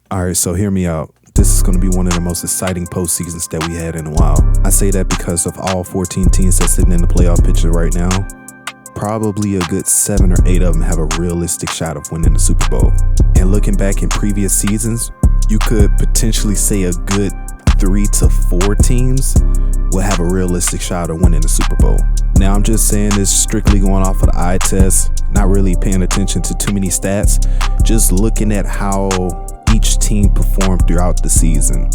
All right, so hear me out. This is going to be one of the most exciting postseasons that we had in a while. I say that because of all 14 teams that's sitting in the playoff picture right now, probably a good 7 or 8 of them have a realistic shot of winning the Super Bowl. And looking back in previous seasons, you could potentially say a good 3 to 4 teams will have a realistic shot of winning the Super Bowl. Now, I'm just saying this strictly going off of the eye test, not really paying attention to too many stats, just looking at how each team performed throughout the season.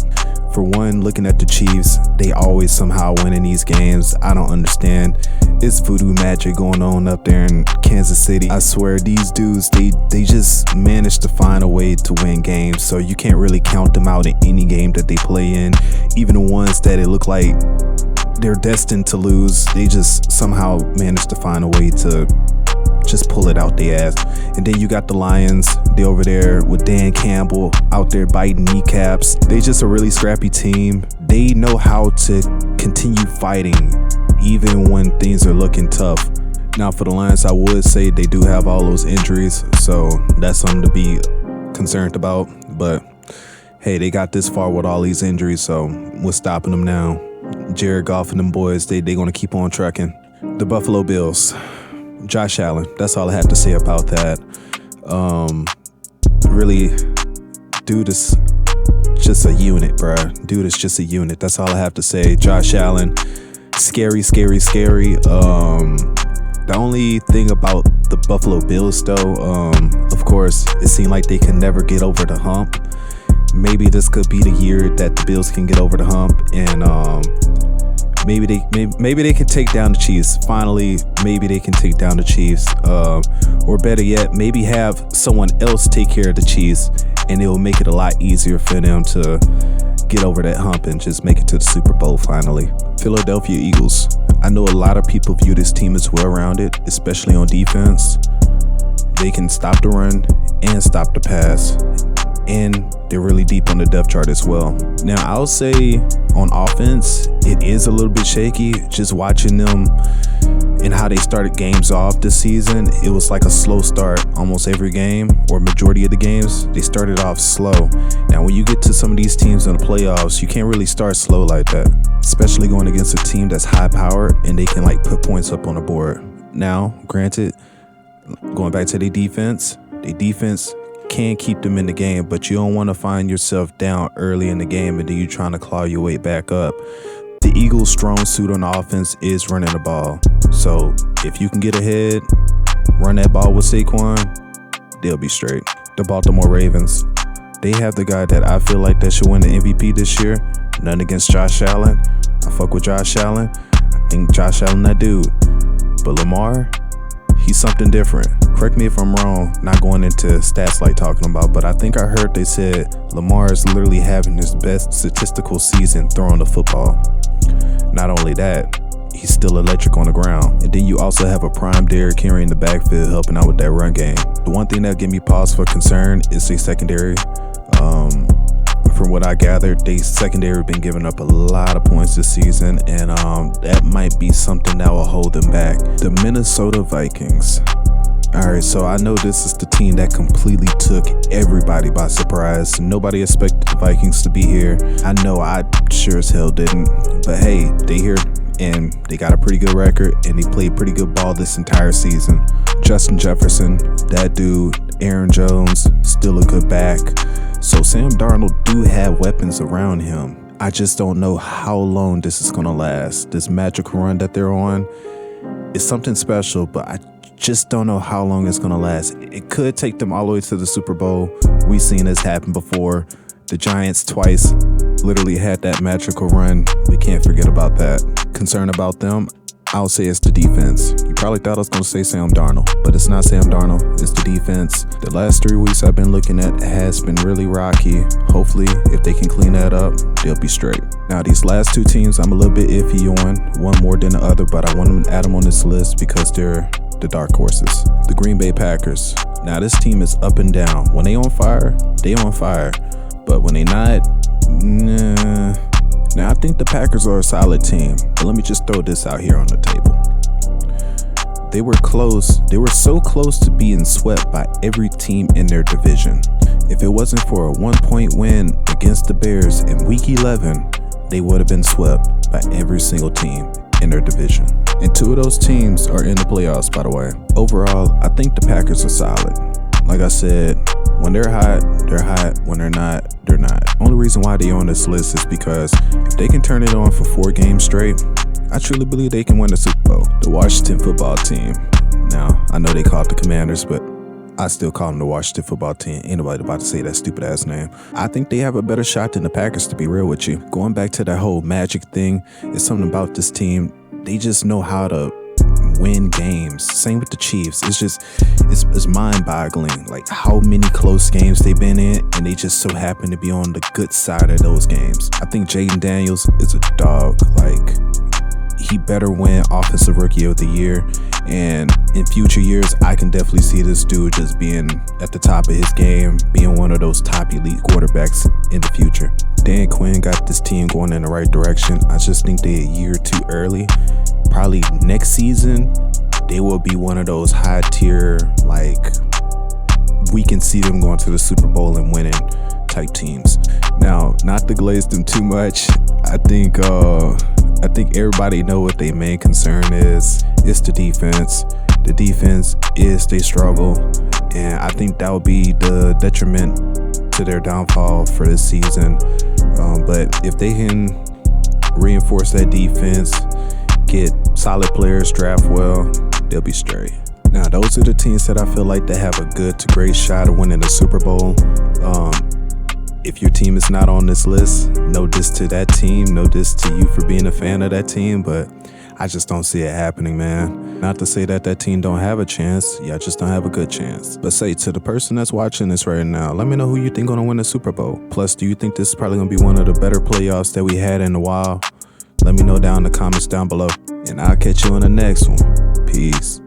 For one, looking at the Chiefs, they always somehow win in these games. I don't understand. It's voodoo magic going on up there in Kansas City. I swear, these dudes, they just manage to find a way to win games. So you can't really count them out in any game that they play in. Even the ones that it look like they're destined to lose, they just somehow manage to find a way to just pull it out their ass. And then you got the Lions, they over there with Dan Campbell out there biting kneecaps. They just a really scrappy team. They know how to continue fighting even when things are looking tough. Now for the Lions, I would say they do have all those injuries, so that's something to be concerned about. But hey, they got this far with all these injuries, so what's stopping them now? Jared Goff and them boys, they gonna keep on trucking. The Buffalo Bills, Josh Allen, that's all I have to say about that. Really, dude is just a unit, bruh. Dude is just a unit. That's all I have to say. Josh Allen, scary. The only thing about the Buffalo Bills, though, of course, it seemed like they can never get over the hump. Maybe this could be the year that the Bills can get over the hump, and maybe they can take down the Chiefs. Finally, maybe they can take down the Chiefs. Or better yet, maybe have someone else take care of the Chiefs, and it will make it a lot easier for them to get over that hump and just make it to the Super Bowl finally. Philadelphia Eagles. I know a lot of people view this team as well-rounded, especially on defense. They can stop the run and stop the pass, and they're really deep on the depth chart as well. Now, I'll say on offense, it is a little bit shaky. Just watching them and how they started games off this season, it was like a slow start almost every game, or majority of the games. They started off slow. Now, when you get to some of these teams in the playoffs, you can't really start slow like that, especially going against a team that's high-powered and they can like put points up on the board. Now, granted, going back to their defense can keep them in the game, but you don't want to find yourself down early in the game and then you trying to claw your way back up. The Eagles' strong suit on offense is running the ball. So if you can get ahead, run that ball with Saquon, they'll be straight. The Baltimore Ravens, they have the guy that I feel like that should win the MVP this year. Nothing against Josh Allen. I fuck with Josh Allen. I think Josh Allen that dude. But Lamar, he's something different. Correct me if I'm wrong, not going into stats like talking about, but I think I heard they said Lamar is literally having his best statistical season throwing the football. Not only that, he's still electric on the ground. And then you also have a prime Derrick Henry in the backfield helping out with that run game. The one thing that give me pause for concern is the secondary. From what I gathered, they secondary been giving up a lot of points this season, and that might be something that will hold them back. The Minnesota Vikings. Alright, so I know this is the team that completely took everybody by surprise. Nobody expected the Vikings to be here. I know I sure as hell didn't. But hey, they here and they got a pretty good record and they played pretty good ball this entire season. Justin Jefferson, that dude, Aaron Jones, still a good back. So Sam Darnold do have weapons around him. I just don't know how long this is going to last. This magical run that they're on is something special, but I just don't know how long it's going to last. It could take them all the way to the Super Bowl. We've seen this happen before. The Giants twice literally had that magical run. We can't forget about that. Concern about them, I'll say it's the defense. You probably thought I was going to say Sam Darnold, but it's not Sam Darnold. It's the defense. The last 3 weeks I've been looking at has been really rocky. Hopefully, if they can clean that up, they'll be straight. Now, these last 2 teams I'm a little bit iffy on. One more than the other, but I want to add them on this list because they're the dark horses. The Green Bay Packers. Now, this team is up and down. When they on fire, they on fire. But when they not, nah. Now, I think the Packers are a solid team, but let me just throw this out here on the table. They were close. They were so close to being swept by every team in their division. If it wasn't for a 1-point win against the Bears in Week 11, they would have been swept by every single team in their division. And 2 of those teams are in the playoffs, by the way. Overall, I think the Packers are solid. Like I said, when they're hot, they're hot. When they're not, they're not. Only reason why they're on this list is because if they can turn it on for 4 games straight, I truly believe they can win the Super Bowl. The Washington football team. Now, I know they call it the Commanders, but I still call them the Washington football team. Ain't nobody about to say that stupid ass name. I think they have a better shot than the Packers, to be real with you. Going back to that whole magic thing, it's something about this team. They just know how to win games. Same with the Chiefs. It's mind-boggling, like how many close games they've been in, and they just so happen to be on the good side of those games. I think Jayden Daniels is a dog. Like, he better win Offensive Rookie of the Year, and in future years, I can definitely see this dude just being at the top of his game, being one of those top elite quarterbacks in the future. Dan Quinn got this team going in the right direction. I just think they're a year too early. Probably next season, they will be one of those high tier, like, we can see them going to the Super Bowl and winning type teams. Now, not to glaze them too much, I think everybody know what their main concern is. It's the defense. The defense is their struggle, and I think that would be the detriment to their downfall for this season. But if they can reinforce that defense, get solid players, draft well, they'll be straight. Now, those are the teams that I feel like they have a good to great shot of winning the Super Bowl. If your team is not on this list, no diss to that team, no diss to you for being a fan of that team, but I just don't see it happening, man. Not to say that team don't have a chance, yeah, just don't have a good chance. But say, to the person that's watching this right now, let me know who you think gonna win the Super Bowl. Plus, do you think this is probably gonna be one of the better playoffs that we had in a while? Let me know down in the comments down below, and I'll catch you on the next one. Peace.